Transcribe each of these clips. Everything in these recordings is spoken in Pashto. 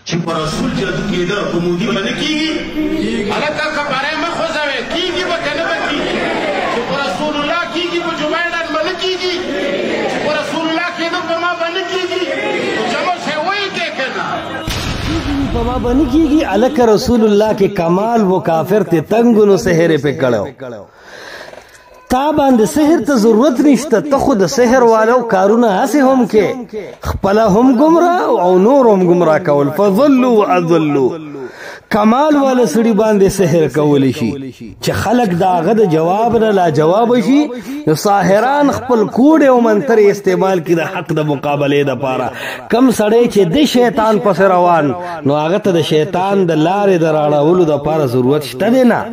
چې پر رسول جادو کېده په مودي باندې کېږي هلکه کباره مه خوځوئ کېږي به که نه به کېږي چې په رسول الله کېږي په جمعیدان به نه کېږي چې په رسول الله کېده په ما به نه کېږي نو جمع شی وایي دی که نه په ما به نه کېږي هلکه رسول الله کې کمال و کافر ته تنګونو سحر یې پې کړی تا باندې سحر ته ضرورت نشته ته خو د سحر والو کارونه هسې هم کې خپله هم ګمراه او نور هم ګمراه کول فضلوا واضلوا کمال والا سړي باندې سحر کولی شي چې خلک د هغه د جواب نه لاجواب شي نو ساحران خپل کوډې او منترې استعمال کړي د حق د مقابلې دپاره کم سړی چې د شیطان پسې روان نو هغه ته د شیطان د لارې د راړولو دپاره ضرورت شته دی نه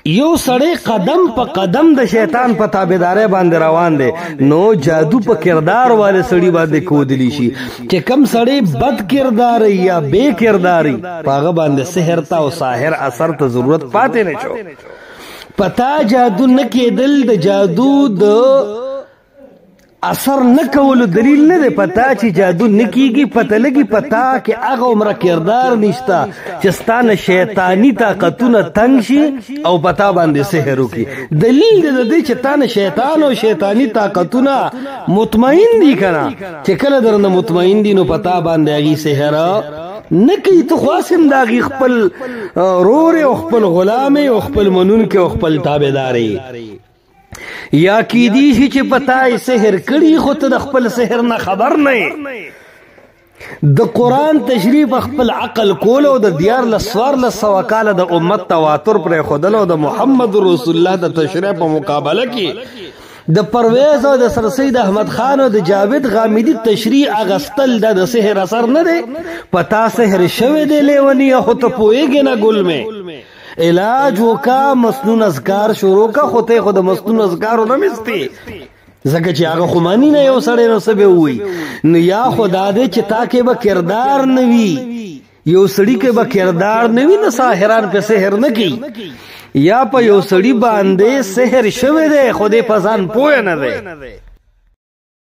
یو سړی قدم په قدم د شیطان په تابعدارۍ باندې روان دی نو جادو په کردار والے سړي باندې کودلی شي چې کم سړی بد کردار یا بے کرداري په هغه باندې سحر ته او ساحر اثر ته ضرورت پاتې نه شو پتا جادو نه کېدل د جادو د اثر نه کولو دلیل نه دی پتا چې جادو نه کیږي پته لګي پتا کې هغه عمره کردار نشته چې ستا نه شیطاني طاقتونه تنګ شي او پتا باندې سحر وکړي دلیل دی د دې چې تا نه شیطان او شیطاني طاقتونه مطمئن دي که نه چې کله درنه مطمئن دي نو پتا باندې هغې سحر نه کوي ته خو هسې هم د هغې خپل رور او خپل غلام او خپل منونکی او خپل تابعدار یا کیدی شي چې پتا یې سحر کړي خو ته د خپل سحر نه خبر نه د قرآن تشریف خپل عقل کول او د 1400 کاله د امت تواتر پرېښودل او د محمد رسول الله د تشریح په مقابله کې د پرویز او د سر سید احمد خان او د جاوید غامدي تشریح اغستل د سحر اثر نه دی پتا سحر شوی دی لیونی خو ته پوهېږې نه ګل مې علاج وکا مسنون اذکار شروع کا خو ته خو د مسنون اذکارو نه مستي ځکه چې هغه خو مانی نه یو سړی نو څه به ووایي نو یا خو دا دی چې تا کې به کردار نه وي یو سړي کې به کردار نه وي نو ساحران په سحر نه کوي یا په یو سړي باندې سحر شوی دی خو دې په ځان پوه نه دی